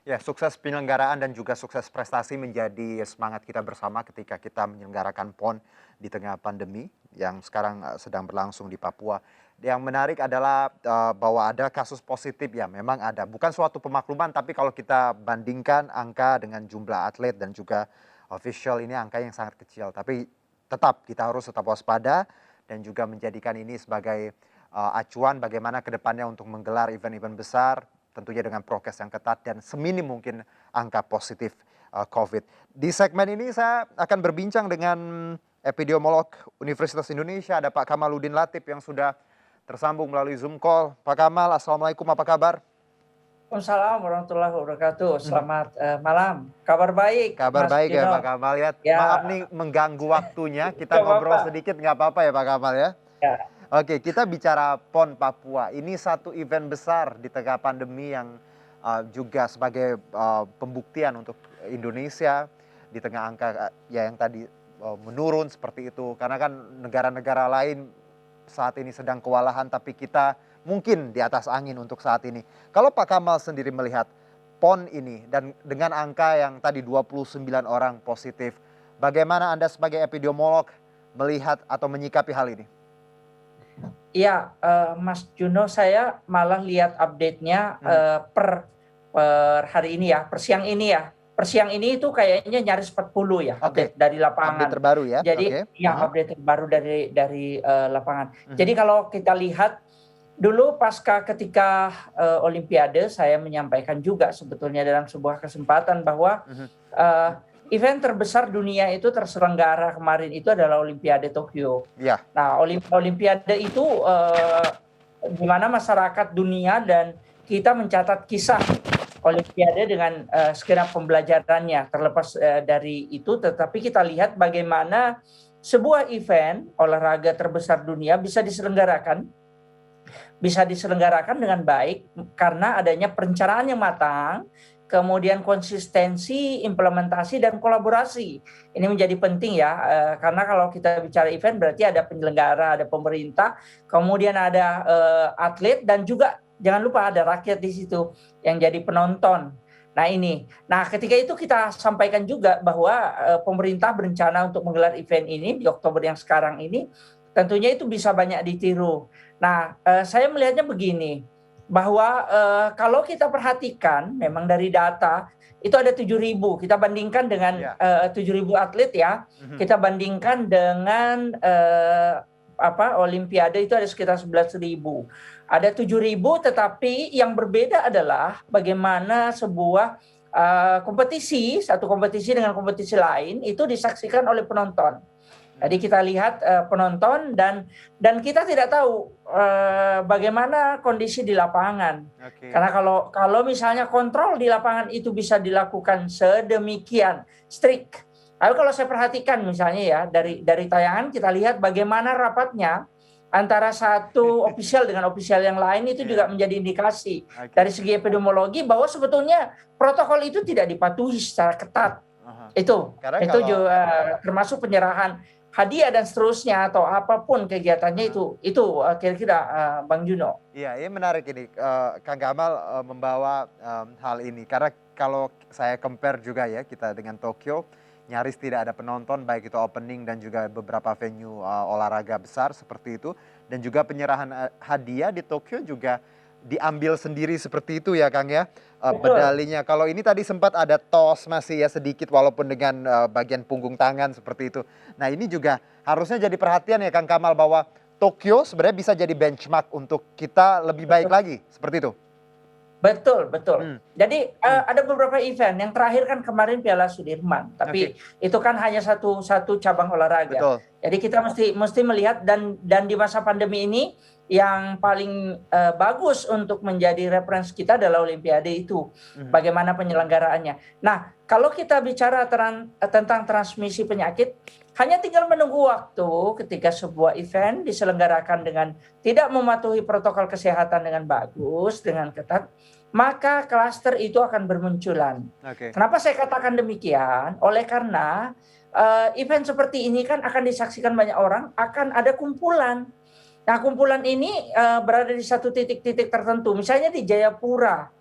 Ya, sukses penyelenggaraan dan juga sukses prestasi menjadi semangat kita bersama ketika kita menyelenggarakan PON di tengah pandemi yang sekarang sedang berlangsung di Papua. Yang menarik adalah bahwa ada kasus positif ya, memang ada. Bukan suatu pemakluman, tapi kalau kita bandingkan angka dengan jumlah atlet dan juga official ini angka yang sangat kecil. Tapi tetap kita harus tetap waspada dan juga menjadikan ini sebagai acuan bagaimana ke depannya untuk menggelar event-event besar tentunya dengan prokes yang ketat dan seminim mungkin angka positif COVID. Di segmen ini saya akan berbincang dengan epidemiolog Universitas Indonesia, ada Pak Kamaludin Latif yang sudah tersambung melalui Zoom call. Pak Kamal, Assalamualaikum, apa kabar? Waalaikumsalam warahmatullahi wabarakatuh. Selamat malam. Kabar baik, Kabar Mas baik ya Pak Juno. Kamal ya. Ya, Maaf nih mengganggu waktunya, kita nggak ngobrol apa-apa. sedikit nggak apa-apa ya Pak Kamal ya? Ya, Oke, kita bicara PON Papua. Ini satu event besar di tengah pandemi yang juga sebagai pembuktian untuk Indonesia di tengah angka ya yang tadi menurun seperti itu. Karena kan negara-negara lain saat ini sedang kewalahan, tapi kita mungkin di atas angin untuk saat ini. Kalau Pak Kamal sendiri melihat PON ini dan dengan angka yang tadi 29 orang positif, bagaimana Anda sebagai epidemiolog melihat atau menyikapi hal ini? iya, Mas Juno, saya malah lihat update-nya per hari ini ya, per siang ini ya. Per siang ini itu kayaknya nyaris 40 ya Oke, update dari update lapangan. terbaru ya? Jadi Oke. ya update terbaru dari lapangan. Jadi kalau kita lihat dulu pasca ketika Olimpiade, saya menyampaikan juga sebetulnya dalam sebuah kesempatan bahwa eh, event terbesar dunia itu terselenggara kemarin itu adalah Olimpiade Tokyo. Iya. Nah, Olimpiade itu di mana masyarakat dunia dan kita mencatat kisah Olimpiade dengan segenap pembelajarannya. Terlepas dari itu, tetapi kita lihat bagaimana sebuah event olahraga terbesar dunia bisa diselenggarakan dengan baik karena adanya perencanaan yang matang, kemudian konsistensi, implementasi, dan kolaborasi. Ini menjadi penting ya, karena kalau kita bicara event berarti ada penyelenggara, ada pemerintah, kemudian ada atlet, dan juga jangan lupa ada rakyat di situ yang jadi penonton. Nah ketika itu kita sampaikan juga bahwa pemerintah berencana untuk menggelar event ini di Oktober yang sekarang ini, tentunya itu bisa banyak ditiru. Nah, saya melihatnya begini, bahwa kalau kita perhatikan memang dari data itu ada 7.000, kita bandingkan dengan 7.000 atlet ya, kita bandingkan dengan Olimpiade itu ada sekitar 11.000. Ada 7.000, tetapi yang berbeda adalah bagaimana sebuah satu kompetisi dengan kompetisi lain itu disaksikan oleh penonton. Jadi kita lihat penonton dan kita tidak tahu bagaimana kondisi di lapangan. Karena kalau misalnya kontrol di lapangan itu bisa dilakukan sedemikian strict. Lalu kalau saya perhatikan misalnya ya dari tayangan kita lihat bagaimana rapatnya antara satu official dengan official yang lain itu juga menjadi indikasi dari segi epidemiologi bahwa sebetulnya protokol itu tidak dipatuhi secara ketat. Itu juga termasuk penyerahan hadiah dan seterusnya atau apapun kegiatannya itu kira-kira Bang Juno. Iya, ini menarik ini Kang Gamal membawa hal ini karena kalau saya compare juga ya kita dengan Tokyo nyaris tidak ada penonton baik itu opening dan juga beberapa venue olahraga besar seperti itu dan juga penyerahan hadiah di Tokyo juga diambil sendiri seperti itu ya Kang ya medalinya. Kalau ini tadi sempat ada tos masih ya sedikit walaupun dengan bagian punggung tangan seperti itu. Nah ini juga harusnya jadi perhatian ya Kang Kamal bahwa Tokyo sebenarnya bisa jadi benchmark untuk kita lebih baik lagi seperti itu. Betul. Jadi ada beberapa event. Yang terakhir kan kemarin Piala Sudirman, tapi itu kan hanya satu cabang olahraga. Betul. Jadi kita mesti melihat dan di masa pandemi ini yang paling bagus untuk menjadi referensi kita adalah Olimpiade itu. Bagaimana penyelenggaraannya. Nah, kalau kita bicara tentang transmisi penyakit, hanya tinggal menunggu waktu ketika sebuah event diselenggarakan dengan tidak mematuhi protokol kesehatan dengan bagus, dengan ketat, maka klaster itu akan bermunculan. Kenapa saya katakan demikian? Oleh karena event seperti ini kan akan disaksikan banyak orang, akan ada kumpulan. Nah, kumpulan ini berada di satu titik-titik tertentu, misalnya di Jayapura.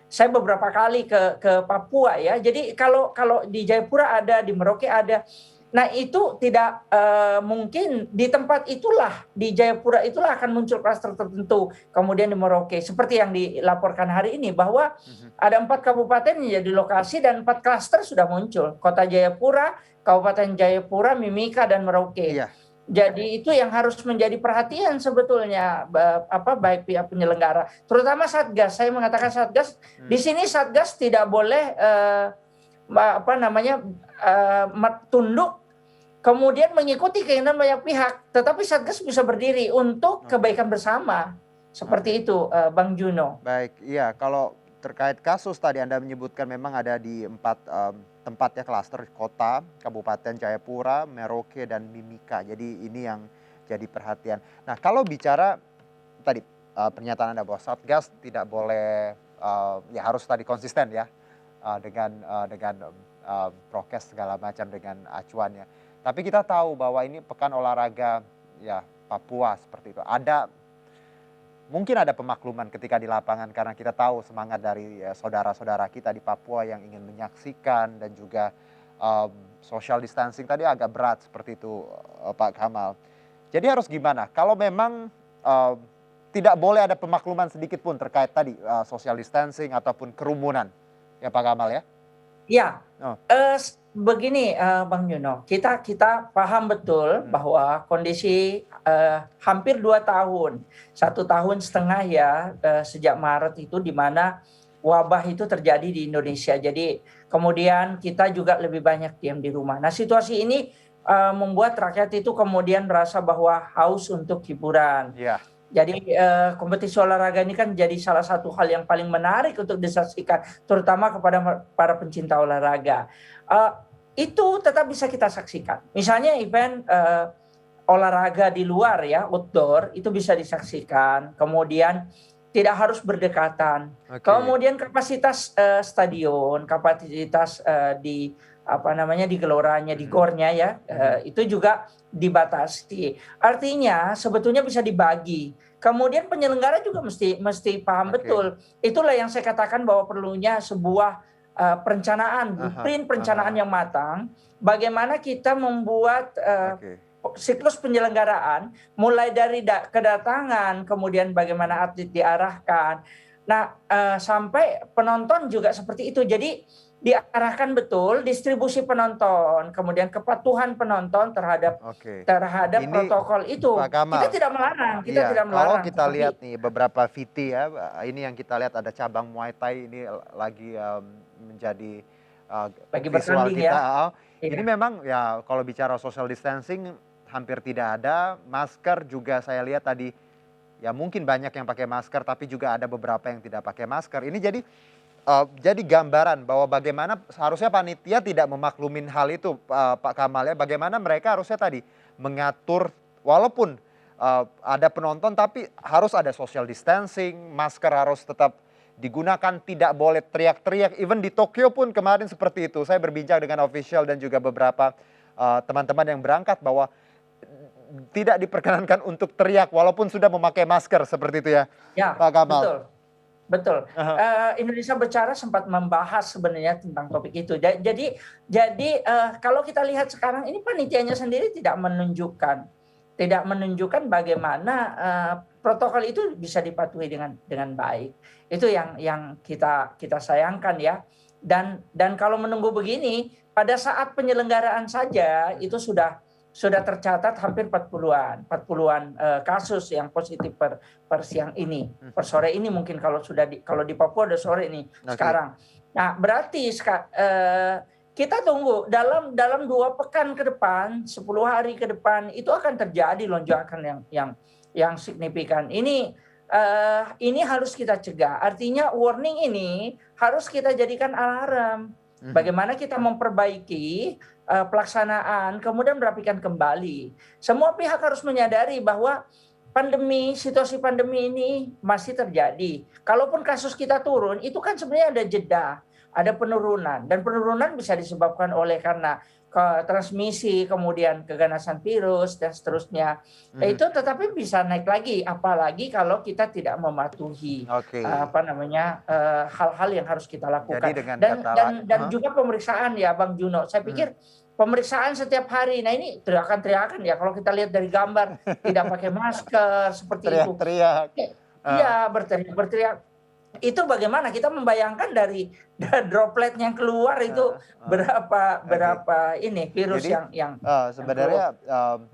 Saya beberapa kali ke Papua ya. Jadi kalau di Jayapura ada, di Merauke ada. Nah itu tidak mungkin di tempat itulah, di Jayapura itulah akan muncul klaster tertentu. Kemudian di Merauke, seperti yang dilaporkan hari ini bahwa ada 4 kabupaten yang jadi lokasi dan 4 klaster sudah muncul. Kota Jayapura, Kabupaten Jayapura, Mimika, dan Merauke. Iya. Jadi itu yang harus menjadi perhatian sebetulnya baik pihak penyelenggara, terutama Satgas. Saya mengatakan Satgas di sini, Satgas tidak boleh tunduk kemudian mengikuti keinginan banyak pihak, tetapi Satgas bisa berdiri untuk kebaikan bersama. Seperti itu, Bang Juno. Baik, iya, kalau terkait kasus tadi Anda menyebutkan memang ada di 4 tempat ya, klaster kota, Kabupaten Jayapura, Merauke, dan Mimika. Jadi ini yang jadi perhatian. Nah, kalau bicara tadi pernyataan Anda bahwa Satgas tidak boleh ya harus tadi konsisten ya dengan prokes segala macam, dengan acuannya. Tapi kita tahu bahwa ini pekan olahraga ya Papua seperti itu. Mungkin ada pemakluman ketika di lapangan karena kita tahu semangat dari saudara-saudara kita di Papua yang ingin menyaksikan, dan juga social distancing tadi agak berat seperti itu, Pak Kamal. Jadi harus gimana? Kalau memang tidak boleh ada pemakluman sedikit pun terkait tadi social distancing ataupun kerumunan, ya Pak Kamal ya? Ya, begini Bang Juno, kita paham betul bahwa kondisi hampir 2 tahun, 1,5 tahun ya sejak Maret itu, di mana wabah itu terjadi di Indonesia. Jadi kemudian kita juga lebih banyak diam di rumah. Nah situasi ini membuat rakyat itu kemudian merasa bahwa haus untuk hiburan. Yeah. Jadi kompetisi olahraga ini kan jadi salah satu hal yang paling menarik untuk disaksikan, terutama kepada para pencinta olahraga. Itu tetap bisa kita saksikan. Misalnya event olahraga di luar ya, outdoor, itu bisa disaksikan. Kemudian tidak harus berdekatan. Okay. Kemudian kapasitas stadion, kapasitas di di geloranya, di gornya ya, itu juga dibatasi. Artinya sebetulnya bisa dibagi. Kemudian penyelenggara juga mesti paham betul. Itulah yang saya katakan bahwa perlunya sebuah perencanaan, blueprint perencanaan yang matang. Bagaimana kita membuat siklus penyelenggaraan, mulai dari kedatangan, kemudian bagaimana atlet diarahkan. Nah, sampai penonton juga seperti itu. Jadi diarahkan betul distribusi penonton, kemudian kepatuhan penonton terhadap ini, protokol itu. Kita tidak melarang, tidak melarang. Kalau kita lihat nih beberapa VT ya, ini yang kita lihat ada cabang Muay Thai ini lagi menjadi visual kita. Ya. Ini memang ya kalau bicara social distancing hampir tidak ada, masker juga saya lihat tadi ya mungkin banyak yang pakai masker, tapi juga ada beberapa yang tidak pakai masker. Ini jadi gambaran bahwa bagaimana seharusnya panitia tidak memaklumin hal itu, Pak Kamal ya. Bagaimana mereka harusnya tadi mengatur, walaupun ada penonton tapi harus ada social distancing, masker harus tetap digunakan, tidak boleh teriak-teriak. Even di Tokyo pun kemarin seperti itu. Saya berbincang dengan official dan juga beberapa teman-teman yang berangkat bahwa tidak diperkenankan untuk teriak walaupun sudah memakai masker, seperti itu ya, Pak Kamal. Betul. Indonesia Berbicara sempat membahas sebenarnya tentang topik itu. Jadi kalau kita lihat sekarang ini panitianya sendiri tidak menunjukkan bagaimana protokol itu bisa dipatuhi dengan baik. Itu yang kita sayangkan ya. Dan kalau menunggu begini, pada saat penyelenggaraan saja itu sudah tercatat hampir 40-an kasus yang positif per siang ini, per sore ini mungkin kalau di Papua udah sore ini sekarang. Nah berarti kita tunggu dalam 2 pekan ke depan, 10 hari ke depan itu akan terjadi lonjakan yang signifikan. Ini harus kita cegah. Artinya warning ini harus kita jadikan alarm. Bagaimana kita memperbaiki pelaksanaan, kemudian merapikan kembali. Semua pihak harus menyadari bahwa situasi pandemi ini masih terjadi. Kalaupun kasus kita turun, itu kan sebenarnya ada jeda, ada penurunan. Dan penurunan bisa disebabkan oleh karena transmisi, kemudian keganasan virus dan seterusnya. Mhm. Itu tetapi bisa naik lagi, apalagi kalau kita tidak mematuhi Oke. hal-hal yang harus kita Jadi lakukan. dengan Dan kata dan juga pemeriksaan ya Bang Juno. Saya mhm, pikir pemeriksaan setiap hari. Nah ini teriakan-teriakan ya kalau kita lihat dari gambar tidak pakai masker seperti itu. teriak-teriak, heeh, Iya, berteriak-berteriak. Itu bagaimana kita membayangkan dari droplet yang keluar itu heeh heeh, berapa oke. berapa ini virus Jadi, yang keluar. sebenarnya,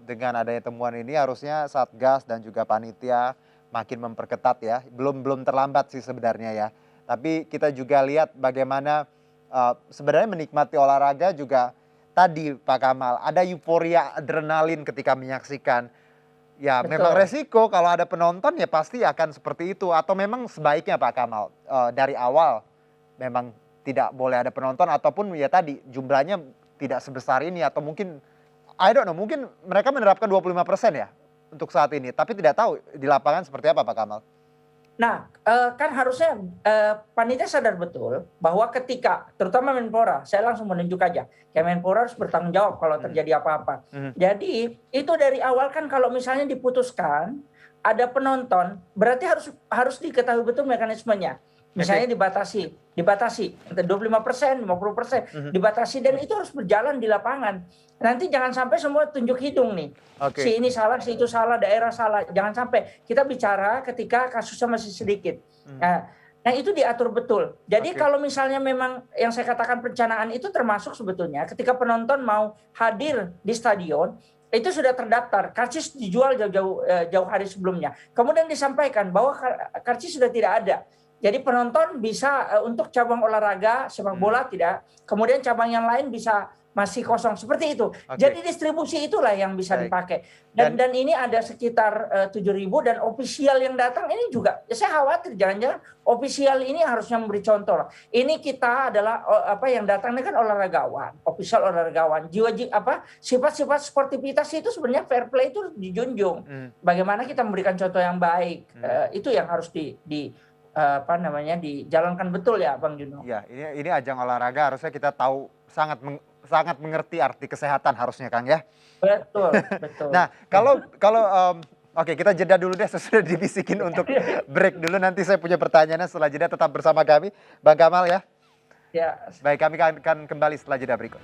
dengan adanya temuan ini harusnya Satgas dan juga panitia makin memperketat ya, belum belum terlambat sih sebenarnya ya. Tapi kita juga lihat bagaimana, sebenarnya menikmati olahraga juga tadi Pak Kamal, ada euforia adrenalin ketika menyaksikan. Ya memang Betul. resiko kalau ada penonton ya pasti akan seperti itu atau memang sebaiknya Pak Kamal, dari awal memang tidak boleh ada penonton ataupun ya tadi jumlahnya tidak sebesar ini atau mungkin I don't know mungkin mereka menerapkan 25% ya untuk saat ini, tapi tidak tahu di lapangan seperti apa Pak Kamal? Nah, kan harusnya, panitia sadar betul bahwa ketika terutama Menpora, saya langsung menunjuk aja, Kemenpora harus bertanggung jawab kalau Mhm terjadi apa-apa. mhm, Jadi, itu dari awal kan kalau misalnya diputuskan ada penonton, berarti harus harus diketahui betul mekanismenya. oke, Misalnya dibatasi dibatasi, entah 25%, 50%, mhm, dibatasi dan itu harus berjalan di lapangan. Nanti jangan sampai semua tunjuk hidung nih. oke, Si ini salah, si itu salah, daerah salah. Jangan sampai kita bicara ketika kasusnya masih sedikit. mhm, Nah, itu diatur betul. Jadi oke, kalau misalnya memang yang saya katakan perencanaan itu termasuk sebetulnya ketika penonton mau hadir di stadion itu sudah terdaftar, karcis dijual jauh-jauh jauh hari sebelumnya. Kemudian disampaikan bahwa karcis sudah tidak ada. Jadi penonton bisa untuk cabang olahraga sepak mhm, bola tidak, kemudian cabang yang lain bisa masih kosong seperti itu. oke, Jadi distribusi itulah yang bisa baik dipakai. Dan dan dan ini ada sekitar 7.000 dan ofisial yang datang ini juga saya khawatir jangan-jangan ofisial ini harusnya memberi contoh. Ini kita adalah yang datang ini kan olahragawan, ofisial olahragawan. Sifat-sifat sportivitas itu sebenarnya fair play itu dijunjung. mhm, Bagaimana kita memberikan contoh yang baik. mhm. Itu yang harus dijalankan betul ya Bang Juno. Iya, ini ajang olahraga harusnya kita tahu sangat mengerti arti kesehatan harusnya Kang ya. Betul, betul. Nah kalau kalau, oke kita jeda dulu deh sesudah dibisikin untuk break dulu nanti saya punya pertanyaannya setelah jeda tetap bersama kami Bang Kamal ya. Ya. Baik kami akan kembali setelah jeda berikut.